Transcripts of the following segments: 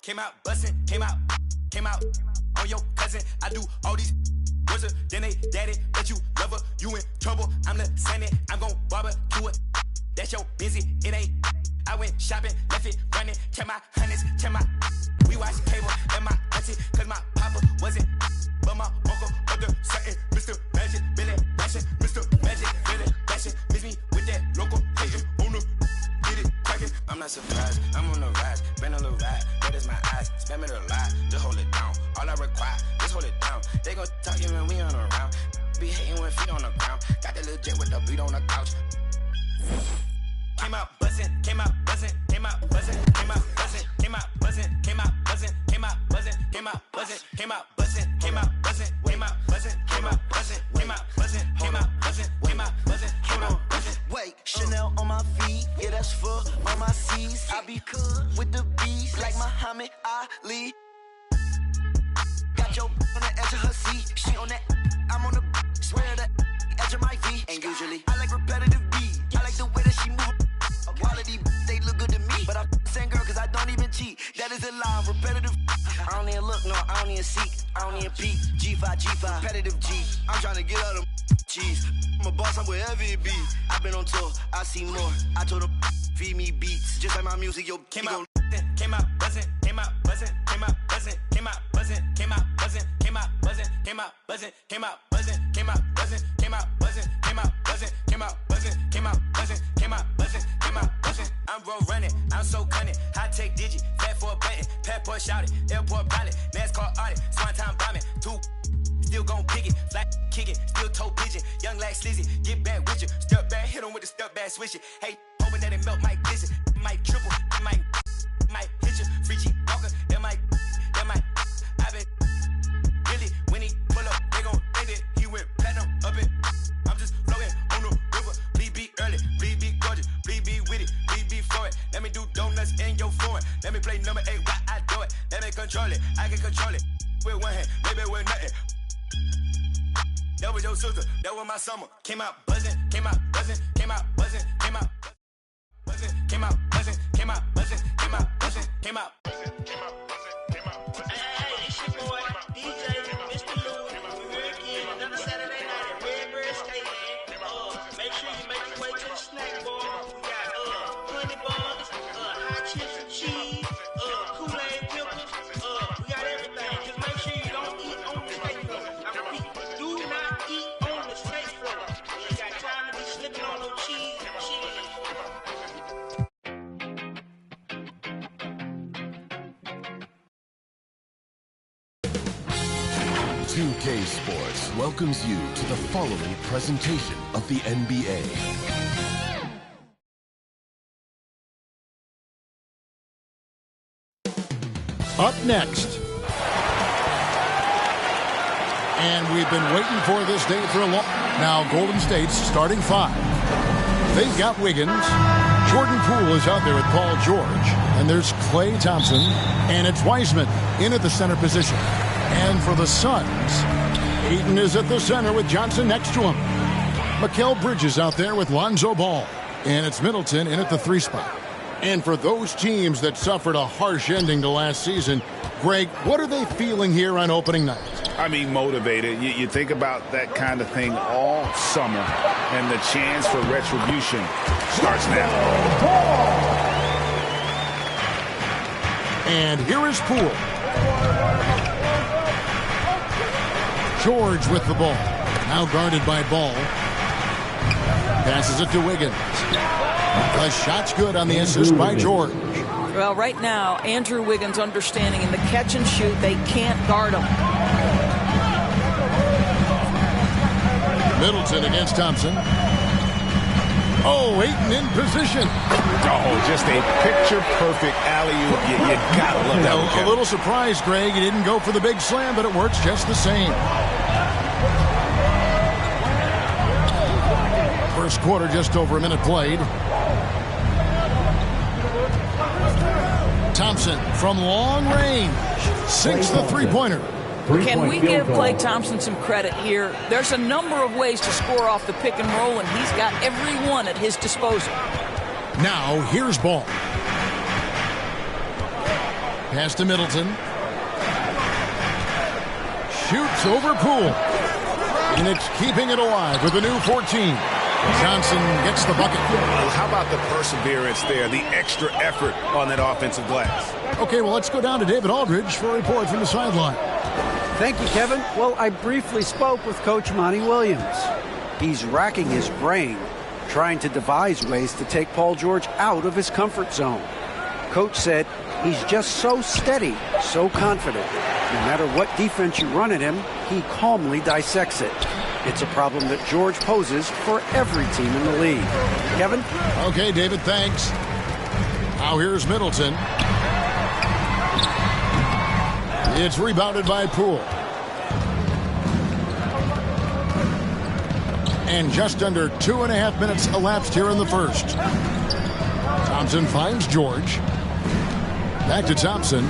Came out bustin', came out on your cousin. I do all these words, then they daddy, but you love her, you in trouble. I'm the Senate, I'm gon' barbecue it. That's your busy, it ain't. I went shopping, left it running, check my hundreds, check my. We watch cable and my auntie, cause my papa wasn't. But my uncle, other certain, Mr. Magic, Billy Bashing, Mr. Magic, Billy Bashing. Miss me with that local hating on the. I'm not surprised, I'm on the rise, been on the ride, red is my eyes, spam it a lot, just hold it down, all I require, just hold it down, they gon' talk you when we on the round, be hating with feet on the ground, got the little jet with the beat on the couch. Came out buzzing, came out buzzing, came out buzzing, came out buzzing, came out buzzing, came out buzzing, came out buzzing, came out buzzing, came out buzzing, came out buzzing, came out buzzing, came out buzzing, came out buzzing, came out buzzing, came out buzzing, came out buzzing. Wait, Chanel on my feet, yeah that's for all my C's. I be cool with the beast like Muhammad Ali. Got your on the edge of her seat, she on that, I'm on the swear the edge of my V. And usually I like repetitive beat, I like the way that she move. Quality, they look good to me, but I'm same girl cause I don't even cheat. That is a lie, I'm repetitive. I don't even look, no, I don't even seek, I don't even peek. G5, repetitive G. I'm trying to get out of cheese. I'm a boss, I'm wherever it be. I've been on tour, I see more. I told her, feed me beats, just like my music, yo. Came out buzzing, came out buzzing, came out buzzing, came out buzzing, came out buzzing, came out buzzing, came out buzzing, came out buzzing, came out buzzing, came out buzzing, came out buzzing, came out buzzing, came out buzzing, came out buzzing, came out buzzing, came out buzzing. I'm road running, I'm so cunning, high tech digit, fat for a button, passport shouted, airport pilot, NASCAR audit, swan time bombing, two. Still gon' pick it, flat kick it, still toe pigeon, young like slizzy, get back with you, step back, hit him with the step back, switch it. Hey, hoping that it melt, might glisten, might triple, might hit you, free G walker, that might, I been really when he pull up, they gon' think that he went platinum up it. I'm just floating on the river, please be early, please be gorgeous, please be with it, please be for it. Let me do donuts in your foreign, let me play number 8 while I do it, let me control it, I can control it with one hand, maybe with nothing. That was your sister, that was my summer. Came out buzzing, came out buzzing, came out buzzing, came out buzzing, came out buzzing, came out buzzing, came out buzzing, came out buzzing, came out buzzing, came out buzzing. Hey, it's your boy DJ 2K Sports welcomes you to the following presentation of the NBA. Up next. And we've been waiting for this day for a long... Now Golden State's starting five. They've got Wiggins. Jordan Poole is out there with Paul George. And there's Klay Thompson. And it's Wiseman in at the center position. And for the Suns, Ayton is at the center with Johnson next to him. Mikal Bridges out there with Lonzo Ball. And it's Middleton in at the 3 spot. And for those teams that suffered a harsh ending to last season, Greg, what are they feeling here on opening night? I mean, motivated. You think about that kind of thing all summer, and the chance for retribution starts now. And here is Poole. George with the ball. Now guarded by Ball. Passes it to Wiggins. The shot's good on the assist by George. Well, right now, Andrew Wiggins understanding in the catch and shoot, they can't guard him. Middleton against Thompson. Oh, Ayton in position. Oh, just a picture-perfect alley-oop. You gotta love that one. A little surprised, Greg. He didn't go for the big slam, but it works just the same. First quarter, just over a minute played. Thompson from long range sinks the three-pointer. Can we give Klay Thompson some credit here? There's a number of ways to score off the pick and roll, and he's got every one at his disposal. Now, here's Ball. Pass to Middleton. Shoots over Poole. And it's keeping it alive with a new 14. Johnson gets the bucket. How about the perseverance there, the extra effort on that offensive glass? Okay, well, let's go down to David Aldridge for a report from the sideline. Thank you, Kevin. Well, I briefly spoke with Coach Monty Williams. He's racking his brain, trying to devise ways to take Paul George out of his comfort zone. Coach said he's just so steady, so confident. No matter what defense you run at him, he calmly dissects it. It's a problem that George poses for every team in the league. Kevin? Okay, David, thanks. Now here's Middleton. It's rebounded by Poole. And just under 2.5 minutes elapsed here in the first. Thompson finds George. Back to Thompson.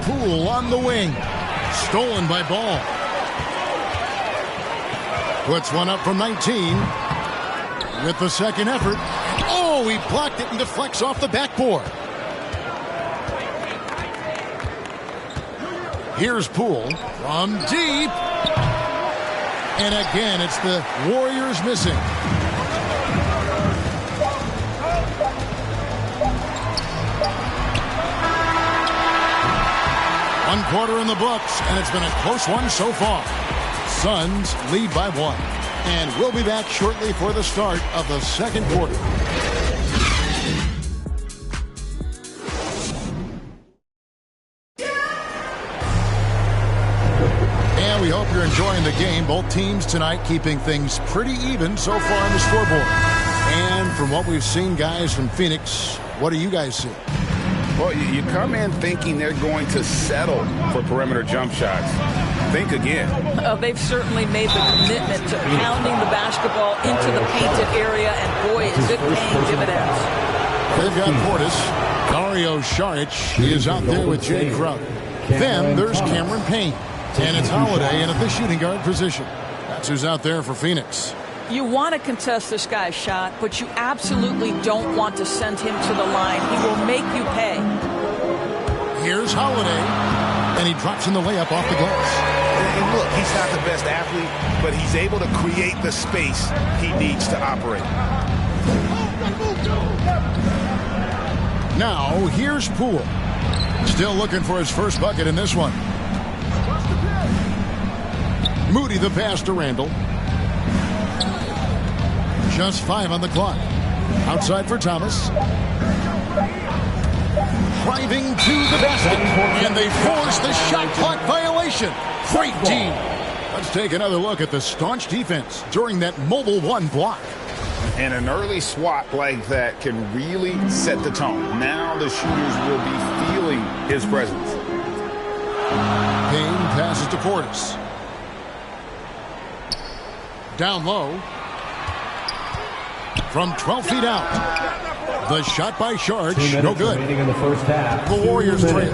Poole on the wing. Stolen by Ball. Puts one up from 19. With the second effort. Oh, he blocked it and deflects off the backboard. Here's Poole from deep. And again, it's the Warriors missing. One quarter in the books, and it's been a close one so far. Suns lead by 1. And we'll be back shortly for the start of the second quarter. And we hope you're enjoying the game. Both teams tonight keeping things pretty even so far on the scoreboard. And from what we've seen, guys, from Phoenix, what do you guys see? Well, you come in thinking they're going to settle for perimeter jump shots. Think again. They've certainly made the commitment to pounding the basketball into the painted area, and boy, is it paying dividends. They've got Portis. Dario Saric is out there with Jay Crowder. Then there's Cameron Payne. And it's Holiday in at the shooting guard position. That's who's out there for Phoenix. You want to contest this guy's shot, but you absolutely don't want to send him to the line. He will make you pay. Here's Holiday, and he drops in the layup off the glass. And look, he's not the best athlete, but he's able to create the space he needs to operate. Now, here's Poole. Still looking for his first bucket in this one. Moody the pass to Randall. Just 5 on the clock. Outside for Thomas. driving to the basket. And they force the shot clock violation. Great team. Let's take another look at the staunch defense during that Mobile One block. And an early swat like that can really set the tone. Now the shooters will be feeling his presence. Payne passes to Portis. Down low. From 12 feet out. The shot by Sharge, no good. In the first half. The Warriors trail.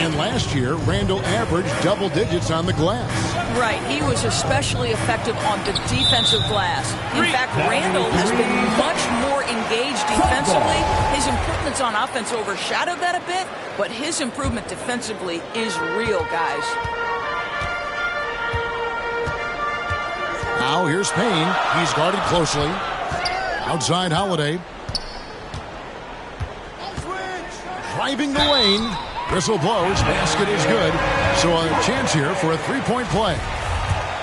And last year, Randall averaged double digits on the glass. Right, he was especially effective on the defensive glass. In fact, Randall has been much more engaged defensively. His improvements on offense overshadowed that a bit, but his improvement defensively is real, guys. Now here's Payne. He's guarded closely. Outside Holiday. Driving the lane. Whistle blows. Basket is good. So a chance here for a three-point play.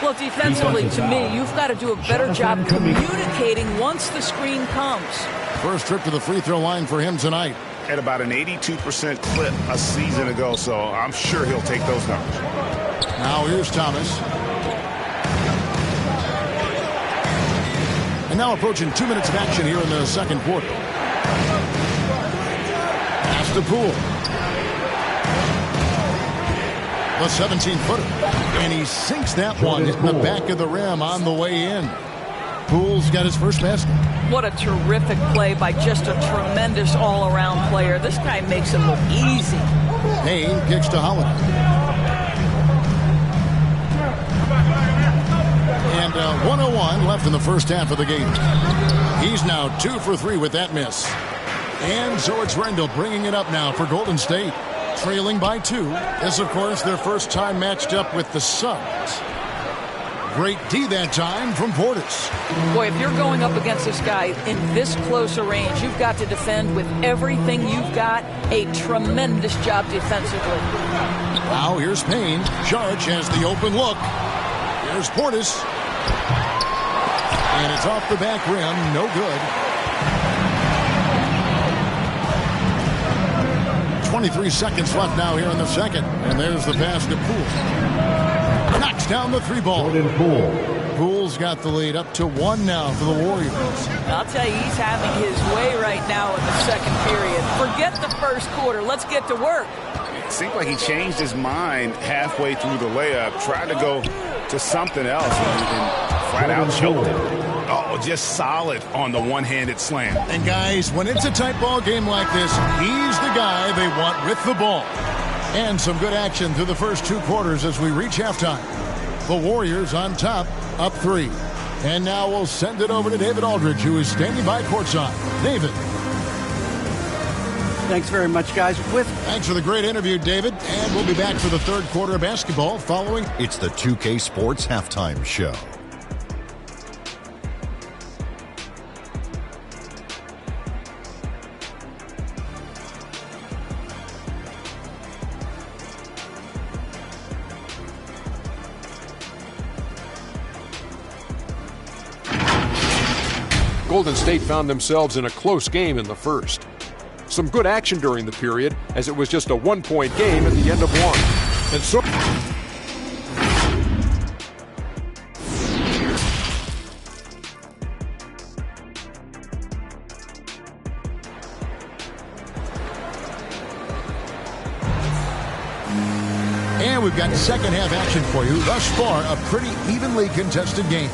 Well, defensively, to me, you've got to do a better job communicating once the screen comes. First trip to the free throw line for him tonight. At about an 82% clip a season ago, so I'm sure he'll take those numbers. Now here's Thomas. And now approaching 2 minutes of action here in the second quarter. Pass to Poole. The 17-footer. And he sinks that one in the back of the rim on the way in. Poole's got his first basket. What a terrific play by just a tremendous all-around player. This guy makes it look easy. Payne kicks to Holiday. And 1:01 left in the first half of the game. He's now 2 for 3 with that miss. And so it's Randall bringing it up now for Golden State. Trailing by 2. This, of course, their first time matched up with the Suns. Great D that time from Portis. Boy, if you're going up against this guy in this close a range, you've got to defend with everything you've got. A tremendous job defensively. Now here's Payne. Sharge has the open look. Here's Portis. And it's off the back rim. No good. 23 seconds left now here in the second. And there's the pass to Poole. Knocks down the 3-ball. Poole's got the lead up to 1 now for the Warriors. I'll tell you, he's having his way right now in the second period. Forget the first quarter. Let's get to work. It seemed like he changed his mind halfway through the layup, tried to go to something else, and flat out choked it. Oh, just solid on the one-handed slam. And guys, when it's a tight ball game like this, he's the guy they want with the ball. And some good action through the first 2 quarters as we reach halftime. The Warriors on top, up 3. And now we'll send it over to David Aldridge, who is standing by courtside. David. Thanks very much, guys. Thanks for the great interview, David. And we'll be back for the third quarter of basketball following. It's the 2K Sports Halftime Show. Golden State found themselves in a close game in the first. Some good action during the period, as it was just a 1-point game at the end of 1. And so... And we've got second half action for you. Thus far, a pretty evenly contested game.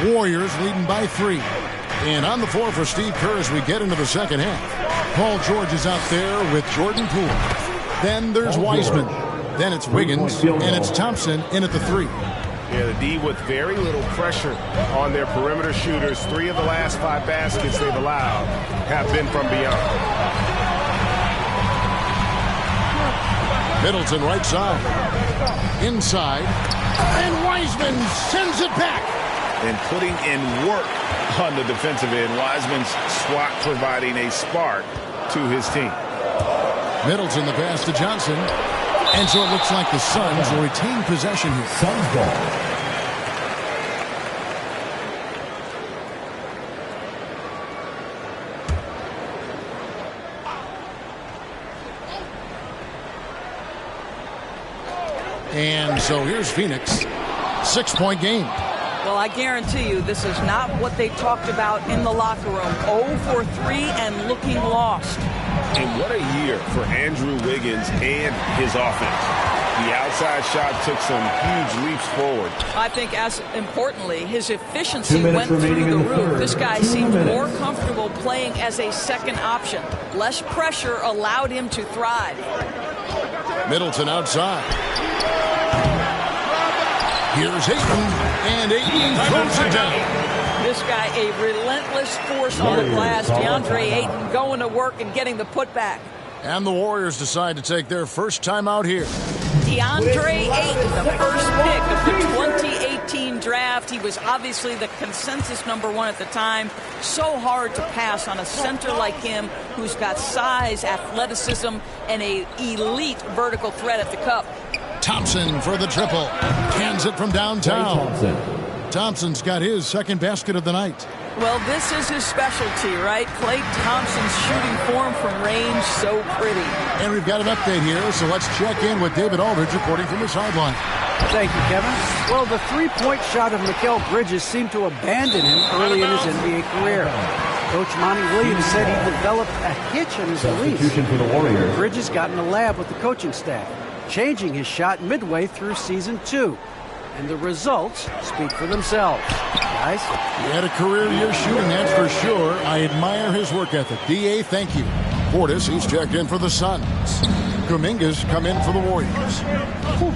Warriors leading by 3. And on the floor for Steve Kerr as we get into the second half. Paul George is out there with Jordan Poole. Then there's Wiseman. Then it's Wiggins. And it's Thompson in at the 3. Yeah, the D with very little pressure on their perimeter shooters. 3 of the last 5 baskets they've allowed have been from beyond. Middleton right side. Inside. And Wiseman sends it back. And putting in work on the defensive end. Wiseman's swat providing a spark to his team. Middleton the pass to Johnson. And so it looks like the Suns will retain possession here. Suns ball. And so here's Phoenix. 6-point game. Well, I guarantee you this is not what they talked about in the locker room. 0 for 3 and looking lost. And what a year for Andrew Wiggins and his offense. The outside shot took some huge leaps forward. I think as importantly, his efficiency went through the roof. This guy seemed more comfortable playing as a second option. Less pressure allowed him to thrive. Middleton outside. Here's Ayton, and Ayton throws it down. This guy, a relentless force on the glass. DeAndre Ayton going to work and getting the putback. And the Warriors decide to take their first time out here. DeAndre Ayton, the first pick of the 2018 draft. He was obviously the consensus #1 at the time. So hard to pass on a center like him who's got size, athleticism, and an elite vertical threat at the cup. Thompson for the triple. Cans it from downtown. Thompson's got his second basket of the night. Well, this is his specialty, right? Klay Thompson's shooting form from range, so pretty. And we've got an update here, so let's check in with David Aldridge reporting from the sideline. Thank you, Kevin. Well, the three-point shot of Mikal Bridges seemed to abandon him early in his NBA career. Coach Monty Williams said he developed a hitch in his release. Bridges got in the lab with the coaching staff, changing his shot midway through season 2. And the results speak for themselves. Guys? He had a career year shooting, that's for sure. I admire his work ethic. D.A., thank you. Portis, he's checked in for the Suns. Kuminga's come in for the Warriors.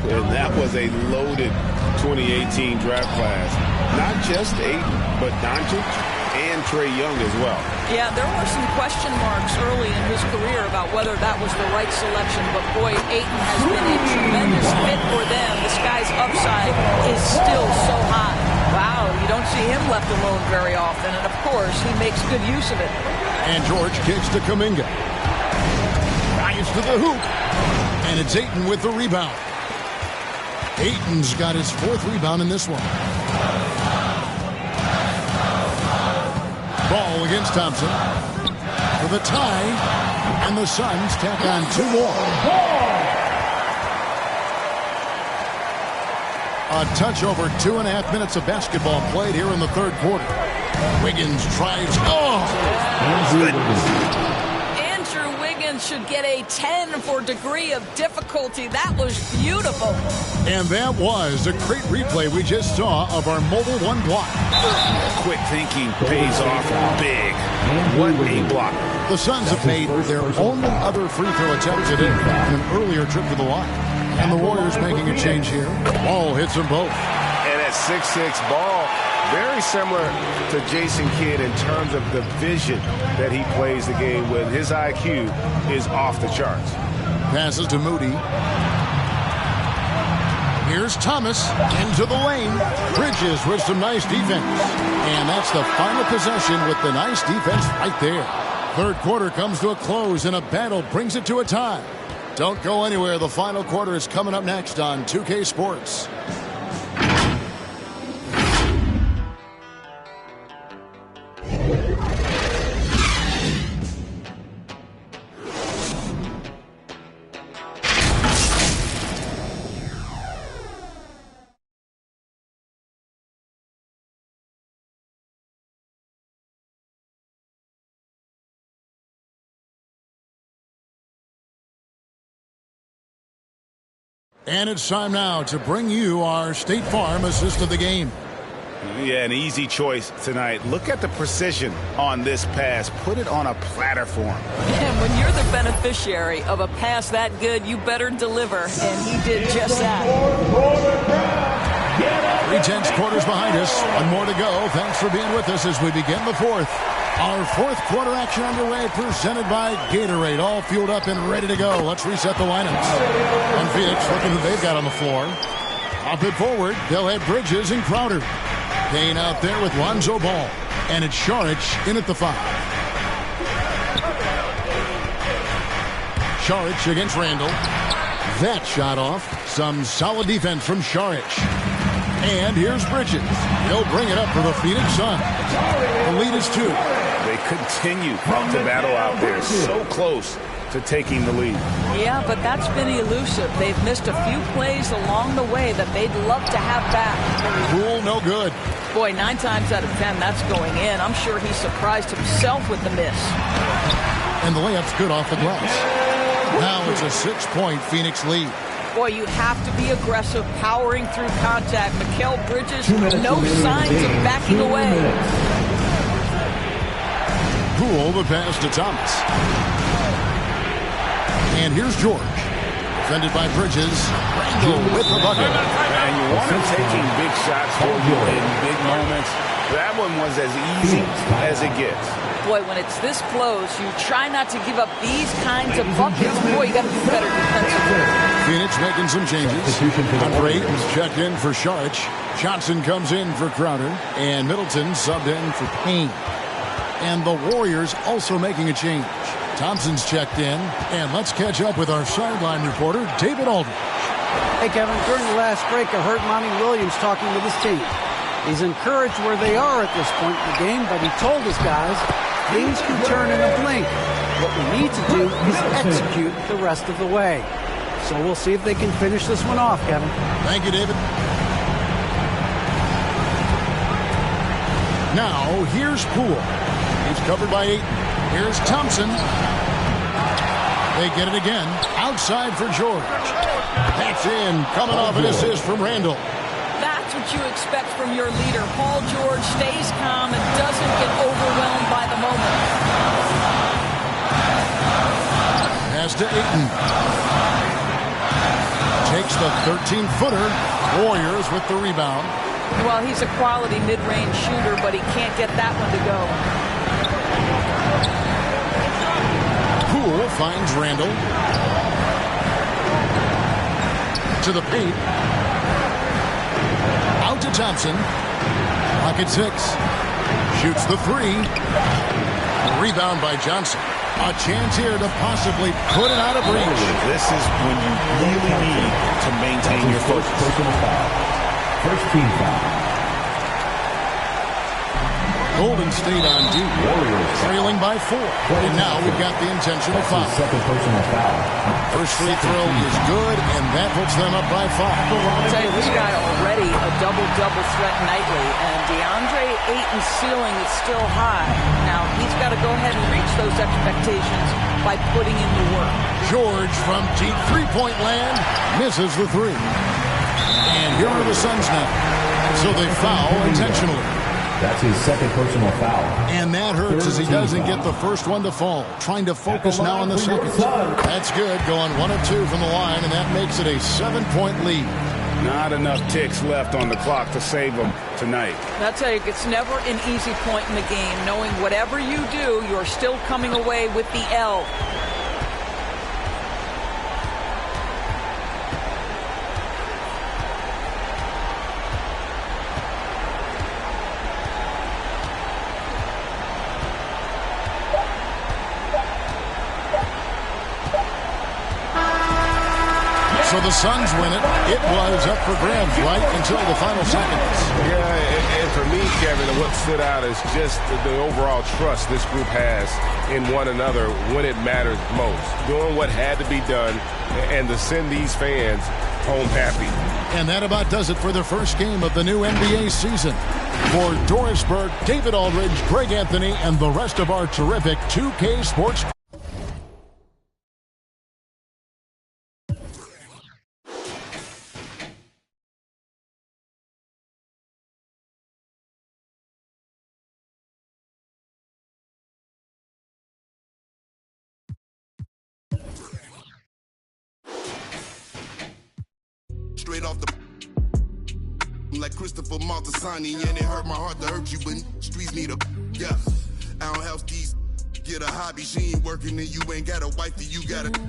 And that was a loaded 2018 draft class. Not just Ayton, but Doncic and Trae Young as well. Yeah, there were some question marks early in his career about whether that was the right selection, but boy, Ayton has been a tremendous fit for them. This guy's upside is still so high. Wow, you don't see him left alone very often, and of course, he makes good use of it. And George kicks to Kuminga. Drives to the hoop. And it's Ayton with the rebound. Ayton's got his 4th rebound in this one. Ball against Thompson for the tie, and the Suns tack on 2 more. A touch over 2.5 minutes of basketball played here in the 3rd quarter. Wiggins tries. Andrew Wiggins should get a 10 for degree of difficulty. That was beautiful. And that was a great replay we just saw of our Mobile One block. Quick thinking pays off big. What a block. The Suns have made their only other free throw attempt today on an earlier trip to the line. And the Warriors making a change here. Ball hits them both. And at 6'6", Ball, very similar to Jason Kidd in terms of the vision that he plays the game with. His IQ is off the charts. Passes to Moody. Here's Thomas into the lane. Bridges with some nice defense. And that's the final possession with the nice defense right there. 3rd quarter comes to a close, and a battle brings it to a tie. Don't go anywhere. The final quarter is coming up next on 2K Sports. And it's time now to bring you our State Farm assist of the game. Yeah, an easy choice tonight. Look at the precision on this pass. Put it on a platter for him. And when you're the beneficiary of a pass that good, you better deliver. And he did just that. 3/10 quarters behind us. 1 more to go. Thanks for being with us as we begin the 4th. Our 4th quarter action underway, presented by Gatorade. All fueled up and ready to go. Let's reset the lineups. And Phoenix, looking who they've got on the floor. Up it forward. They'll have Bridges and Crowder. Kane out there with Lonzo Ball. And it's Šarić in at the 5. Šarić against Randall. That shot off. Some solid defense from Šarić. And here's Bridges. He'll bring it up for the Phoenix Suns. The lead is 2. They continue to battle out there. So close to taking the lead. Yeah, but that's been elusive. They've missed a few plays along the way that they'd love to have back. Poole, no good. Boy, 9 times out of 10, that's going in. I'm sure he surprised himself with the miss. And the layup's good off the glass. Now it's a 6-point Phoenix lead. Boy, you have to be aggressive, powering through contact. Mikal Bridges, no signs of backing away. Poole, the pass to Thomas. And here's George. Defended by Bridges. Randall with the bucket. And you want him taking big shots for you in big moments. That one was as easy as it gets. Boy, when it's this close, you try not to give up these kinds of buckets. Boy, you got to do better defensively. Phoenix making some changes. Andre is checked in for Saric. Johnson comes in for Crowder. And Middleton subbed in for Payne. And the Warriors also making a change. Thompson's checked in. And let's catch up with our sideline reporter, David Aldridge. Hey, Kevin, during the last break, I heard Monty Williams talking with his team. He's encouraged where they are at this point in the game, but he told his guys things can turn in a blink. What we need to do is execute the rest of the way. So we'll see if they can finish this one off, Kevin. Thank you, David. Now, here's Poole. He's covered by Ayton. Here's Thompson. They get it again. Outside for George. That's in. Coming off an assist from Randall. That's what you expect from your leader. Paul George stays calm and doesn't get overwhelmed by the moment. Pass to Ayton. Takes the 13-footer. Warriors with the rebound. Well, he's a quality mid-range shooter, but he can't get that one to go. Poole finds Randall. To the paint. Out to Thompson. Pocket 6. Shoots the 3. Rebound by Johnson. A chance here to possibly put it out of reach. This is when you really need to maintain your focus. First team foul. Golden State on D. Warriors trailing by 4. And now we've got the intentional foul. Second personal foul. First free throw is good, and that puts them up by 5. I'll tell you, this guy already a double-double threat nightly, and DeAndre Ayton's ceiling is still high. Now, he's got to go ahead and reach those expectations by putting in the work. George from deep three-point land misses the 3. And here are the Suns now. So they foul intentionally. That's his second personal foul. And that hurts as he doesn't get the first one to fall. Trying to focus now on the second. That's good. Going 1 of 2 from the line, and that makes it a 7-point lead. Not enough ticks left on the clock to save them tonight. I'll tell you, it's never an easy point in the game, knowing whatever you do, you're still coming away with the L. So the Suns win it. It was up for grabs right until the final seconds. Yeah, and for me, Kevin, what stood out is just the overall trust this group has in one another when it matters most. Doing what had to be done and to send these fans home happy. And that about does it for the first game of the new NBA season. For Doris Burke, David Aldridge, Greg Anthony, and the rest of our terrific 2K Sports. Straight off the like Christopher Maltasani, and it hurt my heart to hurt you, but streets need a yeah. I don't help these get a hobby. She ain't working and you ain't got a wifey, you got a.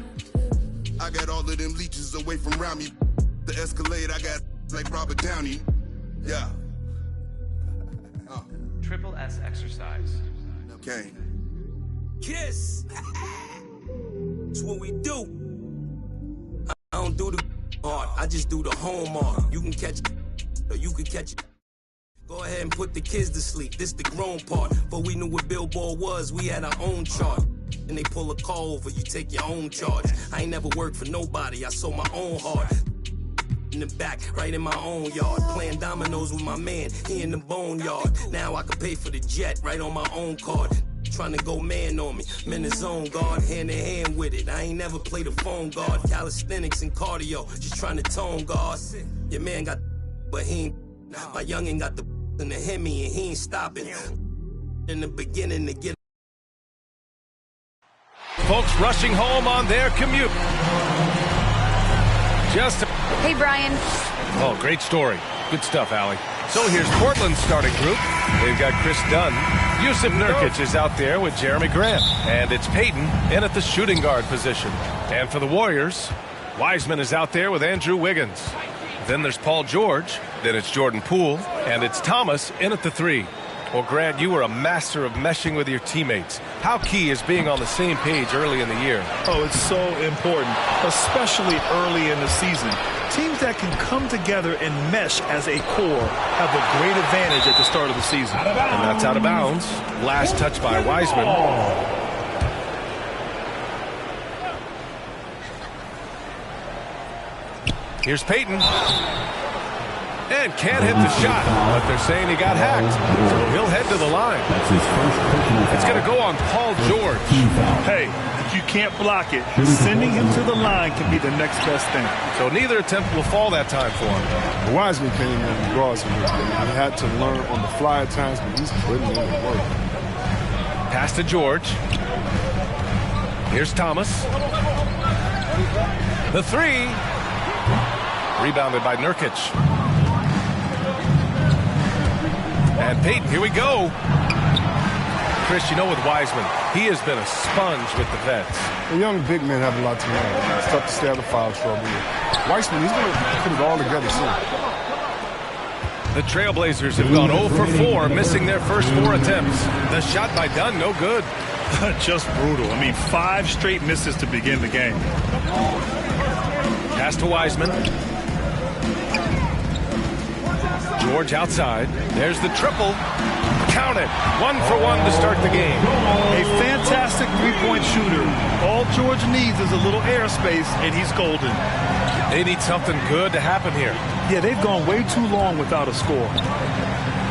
I got all of them leeches away from around me. The Escalade, I got like Robert Downey. Yeah. Triple S exercise. Okay. Kiss. That's what we do. I don't do the art, I just do the home art. You can catch it, or you can catch it. Go ahead and put the kids to sleep. This the grown part. But we knew what Billboard was. We had our own chart. and they pull a car over, you take your own charge. I ain't never worked for nobody, I sold my own heart. In the back, right in my own yard. Playing dominoes with my man, he in the boneyard. Now I can pay for the jet right on my own card. Trying to go man on me, I'm in the zone, guard, hand in hand with it. I ain't never played a phone guard. Calisthenics and cardio, just trying to tone guard. Your man got but he ain't. My youngin' got the in the Hemi and he ain't stopping. In the beginning to get. Folks rushing home on their commute. Hey, Brian. Oh, great story. Good stuff, Allie. So here's Portland's starting group. They've got Chris Dunn. Jusuf Nurkic is out there with Jeremy Grant. And it's Payton in at the shooting guard position. And for the Warriors, Wiseman is out there with Andrew Wiggins. Then there's Paul George. Then it's Jordan Poole. And it's Thomas in at the 3. Well, Grant, you were a master of meshing with your teammates. How key is being on the same page early in the year? Oh, it's so important, especially early in the season. Teams that can come together and mesh as a core have a great advantage at the start of the season. And that's out of bounds. Last touch by Wiseman. Here's Payton. And can't hit the shot, but they're saying he got hacked, so he'll head to the line. That's his first personal foul. It's going to go on Paul George. Hey, if you can't block it, sending him to the line can be the next best thing. So neither attempt will fall that time for him. Wiseman came in and guards him. He had to learn on the fly at times, but he's putting in the work. Pass to George. Here's Thomas. The 3. Rebounded by Nurkic. And Payton, here we go. Chris, you know with Wiseman, he has been a sponge with the vets. The young big men have a lot to learn. It's tough to stay out of foul trouble. Wiseman, he's going to put it all together soon. The Trailblazers have gone 0 for 4, missing their first 4 attempts. The shot by Dunn, no good. Just brutal. I mean, 5 straight misses to begin the game. Pass to Wiseman. George outside. There's the triple. Count it. 1 for 1 to start the game. A fantastic three-point shooter. All George needs is a little airspace, and he's golden. They need something good to happen here. Yeah, they've gone way too long without a score.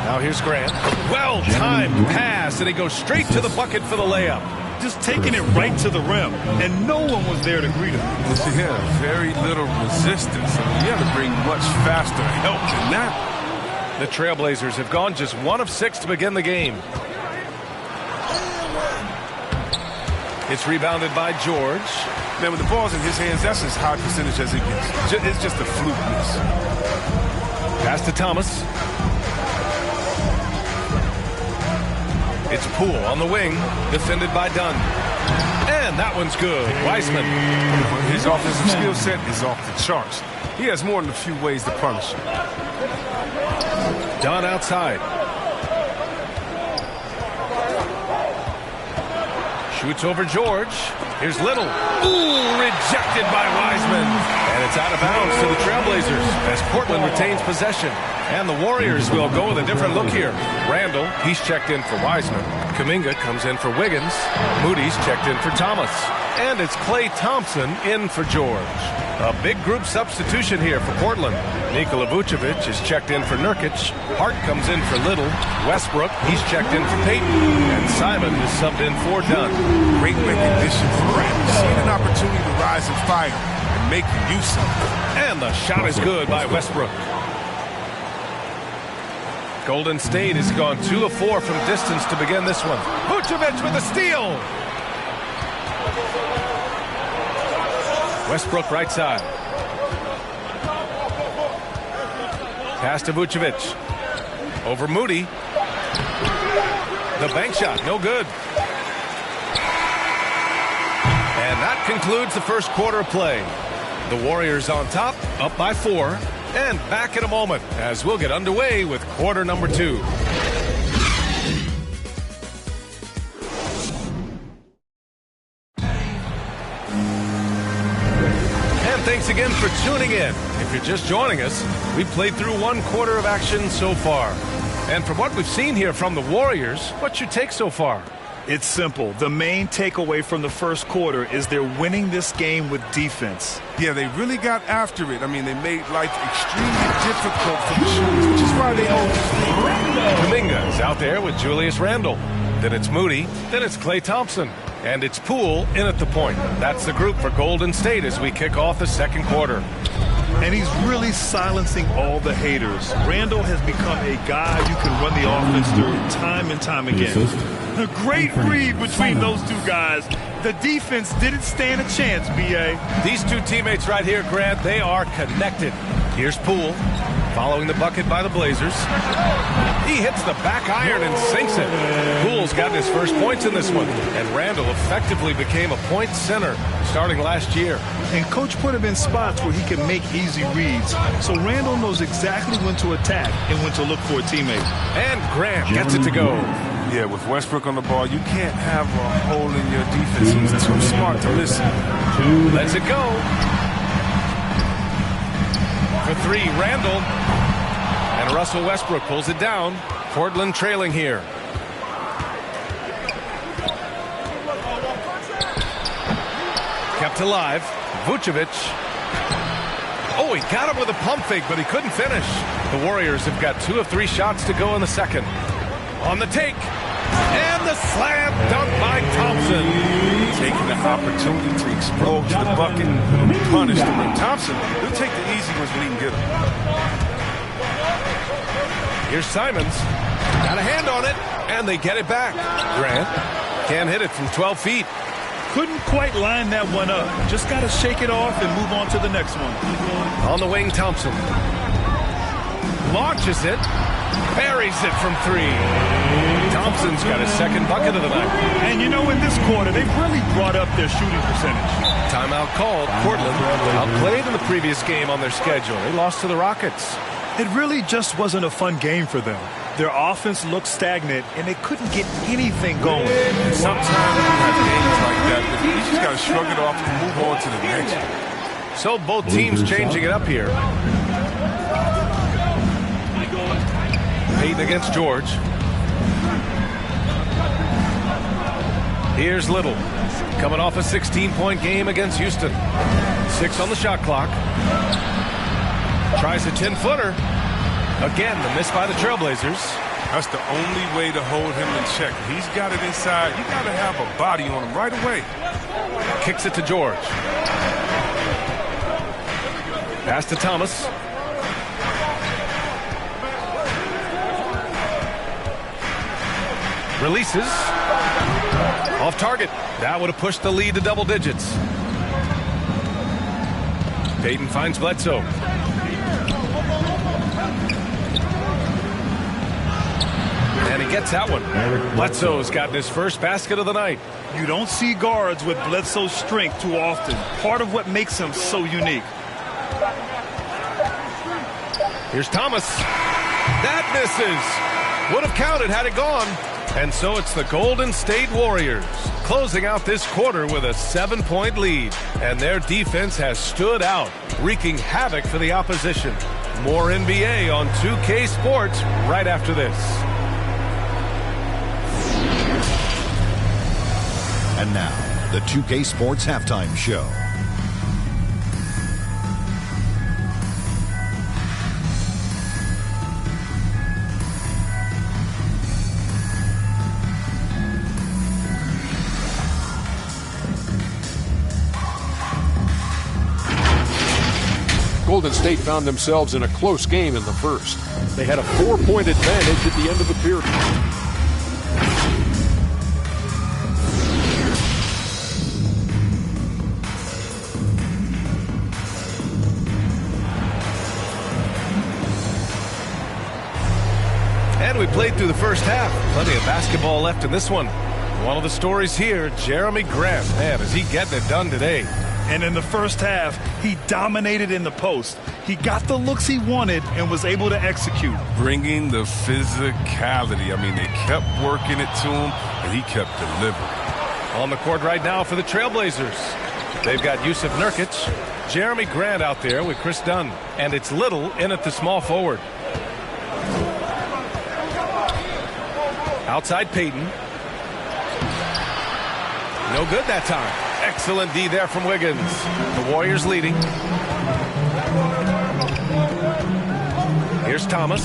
Now here's Grant. Well-timed pass, and he goes straight to the bucket for the layup. Just taking it right to the rim, and no one was there to greet him. Well, she had very little resistance. I mean, you have to bring much faster help than that. The Trailblazers have gone just 1 of 6 to begin the game. It's rebounded by George. Man, with the ball's in his hands, that's as high percentage as it gets. It's just a fluke miss. Pass to Thomas. It's Poole on the wing, defended by Dunn. And that one's good. Wiseman. His offensive skill set is off the charts. He has more than a few ways to punish him. Dunn outside. Shoots over George. Here's Little. Ooh, rejected by Wiseman. And it's out of bounds to the Trailblazers as Portland retains possession. And the Warriors will go with a different look here. Randall, he's checked in for Wiseman. Kuminga comes in for Wiggins. Moody's checked in for Thomas. And it's Klay Thompson in for George. A big group substitution here for Portland. Nikola Vucevic is checked in for Nurkic. Hart comes in for Little. Westbrook, he's checked in for Payton. And Simon is subbed in for Dunn. Great recognition for Randall. Seeing an opportunity to rise and fire and make use of it. And the shot is good by Westbrook. Golden State has gone 2 of 4 from distance to begin this one. Vucevic with a steal. Westbrook right side. Pass to Vucevic. Over Moody. The bank shot, no good. And that concludes the first quarter of play. The Warriors on top, up by 4. And back in a moment as we'll get underway with quarter number 2. Thanks again for tuning in. If you're just joining us, we've played through 1 quarter of action so far. And from what we've seen here from the Warriors, what's your take so far? It's simple. The main takeaway from the first quarter is they're winning this game with defense. Yeah, they really got after it. I mean, they made life extremely difficult for the shooters, which is why they hold this lead. Kuminga is out there with Julius Randle. Then it's Moody. Then it's Klay Thompson. And it's Poole in at the point. That's the group for Golden State as we kick off the second quarter. And he's really silencing all the haters. Randle has become a guy you can run the offense through time and time again. A great read between those two guys. The defense didn't stand a chance, B.A. These two teammates right here, Grant, they are connected. Here's Poole, following the bucket by the Blazers. He hits the back iron and sinks it. Poole's gotten his first points in this one, and Randle effectively became a point center starting last year. And Coach put him in spots where he can make easy reads. So Randle knows exactly when to attack and when to look for a teammate. And Grant gets it to go. Yeah, with Westbrook on the ball, you can't have a hole in your defense. He's too smart to listen. Lets it go. For three, Randle. And Russell Westbrook pulls it down. Portland trailing here. Kept alive. Vucevic. Oh, he got him with a pump fake, but he couldn't finish. The Warriors have got 2 of 3 shots to go in the second. On the take. And the slam dunk by Thompson. Taking the opportunity to explode to the bucket and be punished. And Thompson, he'll take the easy ones when he can get them. Here's Simons. Got a hand on it, and they get it back. Grant can't hit it from 12 feet. Couldn't quite line that one up. Just got to shake it off and move on to the next one. On the wing, Thompson. Launches it. Buries it from 3. Thompson's got his second bucket of the night. And you know, in this quarter, they've really brought up their shooting percentage. Timeout called. Portland outplayed in the previous game on their schedule. They lost to the Rockets. It really just wasn't a fun game for them. Their offense looked stagnant, and they couldn't get anything going. And sometimes you have games like that, but you just got to shrug it off and move on to the next. So both teams changing it up here. Payton against George. Here's Little, coming off a 16-point game against Houston. 6 on the shot clock. Tries a 10-footer. Again, the miss by the Trailblazers. That's the only way to hold him in check. He's got it inside. You got to have a body on him right away. Kicks it to George. Pass to Thomas. Releases. Off target. That would have pushed the lead to double digits. Payton finds Bledsoe. And he gets that one. Bledsoe's gotten his first basket of the night. You don't see guards with Bledsoe's strength too often. Part of what makes him so unique. Here's Thomas. That misses. Would have counted had it gone. And so it's the Golden State Warriors closing out this quarter with a 7-point lead. And their defense has stood out, wreaking havoc for the opposition. More NBA on 2K Sports right after this. And now, the 2K Sports Halftime Show. Golden State found themselves in a close game in the first. They had a 4-point advantage at the end of the period. And we played through the first half. Plenty of basketball left in this one. One of the stories here, Jeremy Grant. Man, is he getting it done today. And in the first half, he dominated in the post. He got the looks he wanted and was able to execute. Bringing the physicality. I mean, they kept working it to him, and he kept delivering. On the court right now for the Trailblazers. They've got Yusuf Nurkic, Jeremy Grant out there with Chris Dunn. And it's Little in at the small forward. Outside Payton. No good that time. Excellent D there from Wiggins. The Warriors leading. Here's Thomas.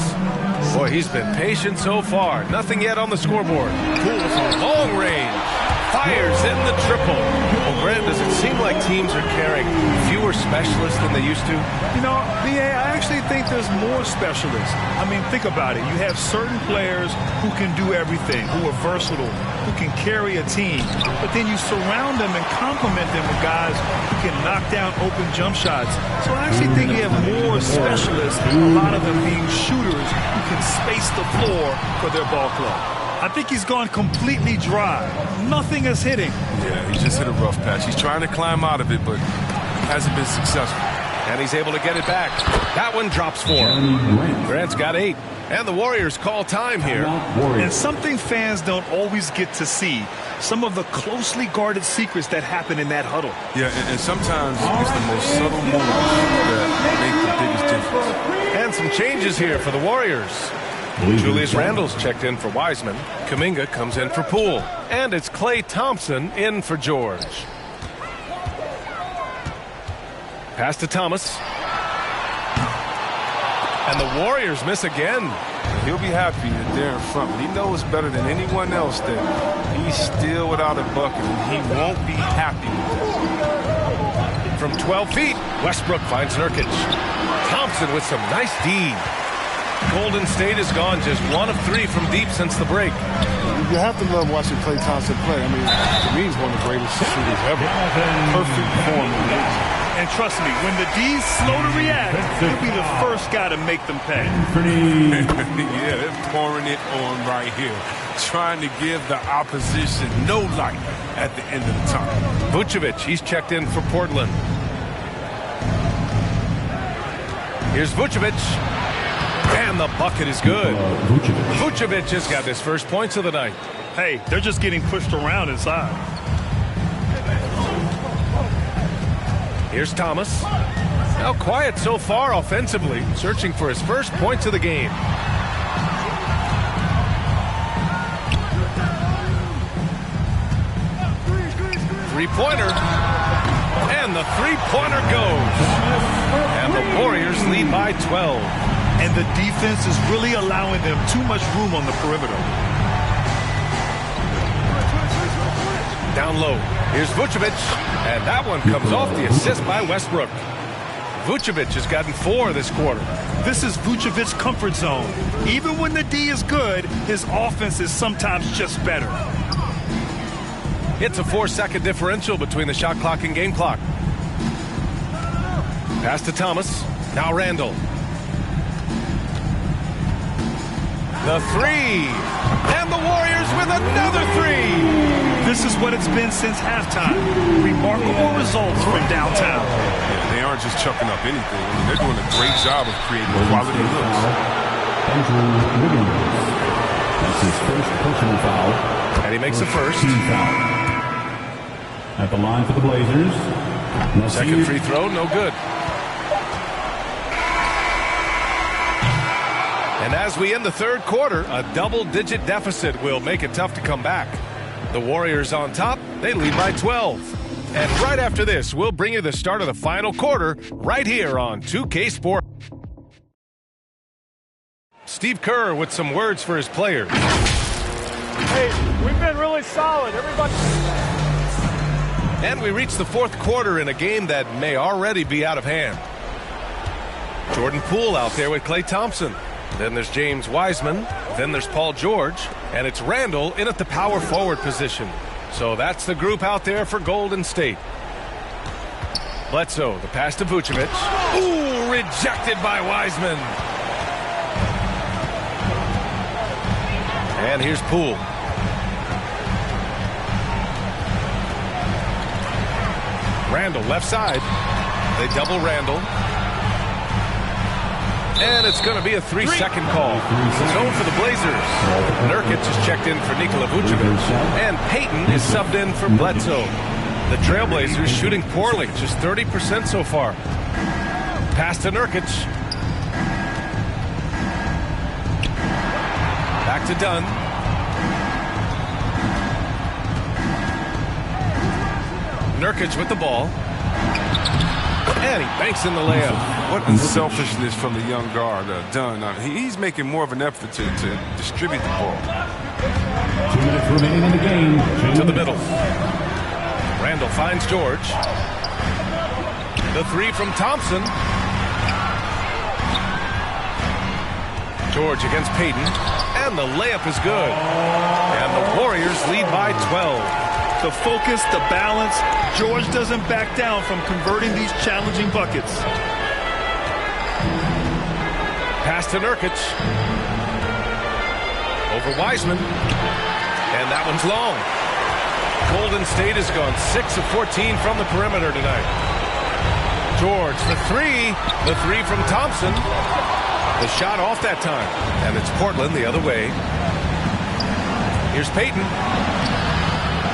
Boy, he's been patient so far. Nothing yet on the scoreboard. Poole from long range. Fires in the triple. Well, Grant, does it seem like teams are carrying fewer specialists than they used to? You know, B.A., I actually think there's more specialists. I mean, think about it. You have certain players who can do everything, who are versatile, who can carry a team. But then you surround them and complement them with guys who can knock down open jump shots. So I actually think you have more specialists, a lot of them being shooters who can space the floor for their ball club. I think he's gone completely dry. Nothing is hitting. Yeah, he just hit a rough patch. He's trying to climb out of it, but hasn't been successful. And he's able to get it back. That one drops 4. Grant's got 8. And the Warriors call time here. And something fans don't always get to see. Some of the closely guarded secrets that happen in that huddle. Yeah, and sometimes it's the most subtle moves that make the biggest difference. And some changes here for the Warriors. Julius Randle's checked in for Wiseman. Kuminga comes in for Poole. And it's Klay Thompson in for George. Pass to Thomas. And the Warriors miss again. He'll be happy that they're in front, but he knows better than anyone else that he's still without a bucket, and he won't be happy with this. From 12 feet, Westbrook finds Nurkic. Thompson with some nice D. Golden State has gone just 1 of 3 from deep since the break. You have to love watching Klay Thompson play. I mean, to me, he's one of the greatest shooters ever. Perfect form. And trust me, when the D's slow to react, he'll be the first guy to make them pay. Yeah, they're pouring it on right here. Trying to give the opposition no light at the end of the tunnel. Vucevic, he's checked in for Portland. Here's Vucevic. And the bucket is good. Vucevic has got his first points of the night. Hey, they're just getting pushed around inside. Here's Thomas. Now quiet so far offensively, searching for his first points of the game. Three-pointer. And the three-pointer goes. And the Warriors lead by 12. And the defense is really allowing them too much room on the perimeter. Down low. Here's Vucevic. And that one comes off the assist by Westbrook. Vucevic has gotten 4 this quarter. This is Vucevic's comfort zone. Even when the D is good, his offense is sometimes just better. It's a 4-second differential between the shot clock and game clock. Pass to Thomas. Now Randle. The 3. And the Warriors with another 3. This is what it's been since halftime. Remarkable results from downtown. Yeah, they aren't just chucking up anything. I mean, they're doing a great job of creating quality looks. That's his first personal foul. And he makes the first. At the line for the Blazers. Second free throw, no good. And as we end the third quarter, a double-digit deficit will make it tough to come back. The Warriors on top, they lead by 12. And right after this, we'll bring you the start of the final quarter right here on 2K Sports. Steve Kerr with some words for his players. Hey, we've been really solid. Everybody. And we reach the fourth quarter in a game that may already be out of hand. Jordan Poole out there with Klay Thompson. Then there's James Wiseman. Then there's Paul George. And it's Randle in at the power forward position. So that's the group out there for Golden State. Bledsoe, the pass to Vucevic. Ooh, rejected by Wiseman. And here's Poole. Randle, left side. They double Randle. And it's going to be a 3-second call. Zone for the Blazers. Nurkic is checked in for Nikola Vucevic. And Payton is subbed in for Bledsoe. The Trailblazers shooting poorly, just 30% so far. Pass to Nurkic. Back to Dunn. Nurkic with the ball. And he banks in the layup. What unselfishness from the young guard, Dunn. He's making more of an effort to distribute the ball. 2 minutes remaining in the game. To the middle. Randall finds George. The three from Thompson. George against Payton. And the layup is good. And the Warriors lead by 12. The focus, the balance. George doesn't back down from converting these challenging buckets. Pass to Nurkic. Over Wiseman. And that one's long. Golden State has gone 6 of 14 from the perimeter tonight. George, the three. The three from Thompson. The shot off that time. And it's Portland the other way. Here's Payton.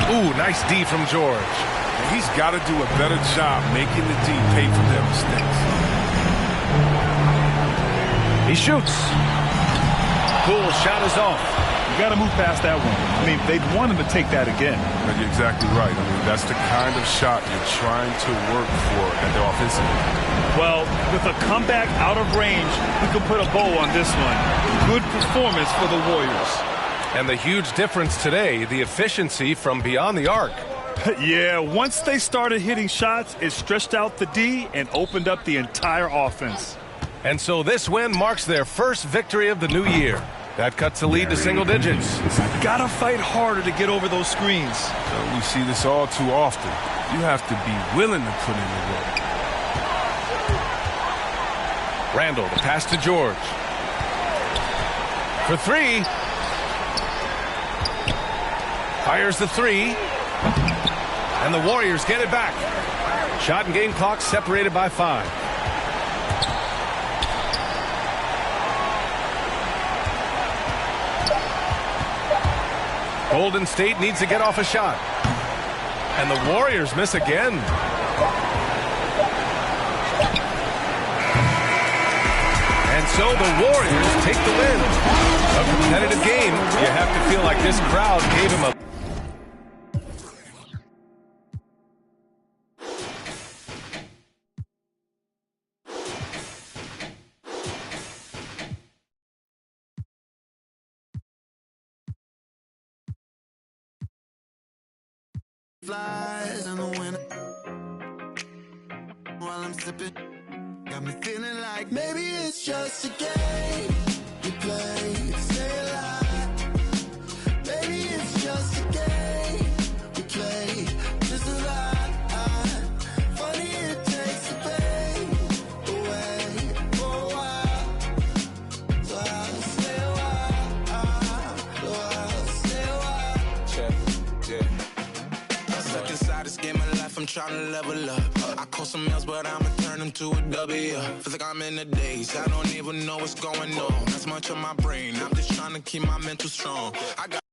Ooh, nice D from George. And he's got to do a better job making the D pay for their mistakes. He shoots. Poole's shot is off. You got to move past that one. I mean, they'd want him to take that again. But you're exactly right. I mean, that's the kind of shot you're trying to work for at the offensive end. Well, with a comeback out of range, we can put a bow on this one. Good performance for the Warriors. And the huge difference today, the efficiency from beyond the arc. Yeah, once they started hitting shots, it stretched out the D and opened up the entire offense. And so this win marks their first victory of the new year. That cuts the lead to single digits. Gotta fight harder to get over those screens. So we see this all too often. You have to be willing to put in the work. Randall, the pass to George. For three. Fires the three. And the Warriors get it back. Shot and game clock separated by 5. Golden State needs to get off a shot. And the Warriors miss again. And so the Warriors take the win. A competitive game. You have to feel like this crowd gave him a... Flies in the winter while I'm sipping, got me feeling like maybe it's just a game we play to stay alive. Maybe it's just a game we play to survive. Funny it takes the pain away for a while, so I'll stay a while. So I'll stay a while. Check, yeah. Stuck inside this game of life, I'm trying to level up. I call some L's, but I'ma turn them to a W. Feel like I'm in the days, I don't even know what's going on. That's much of my brain, I'm just trying to keep my mental strong. I got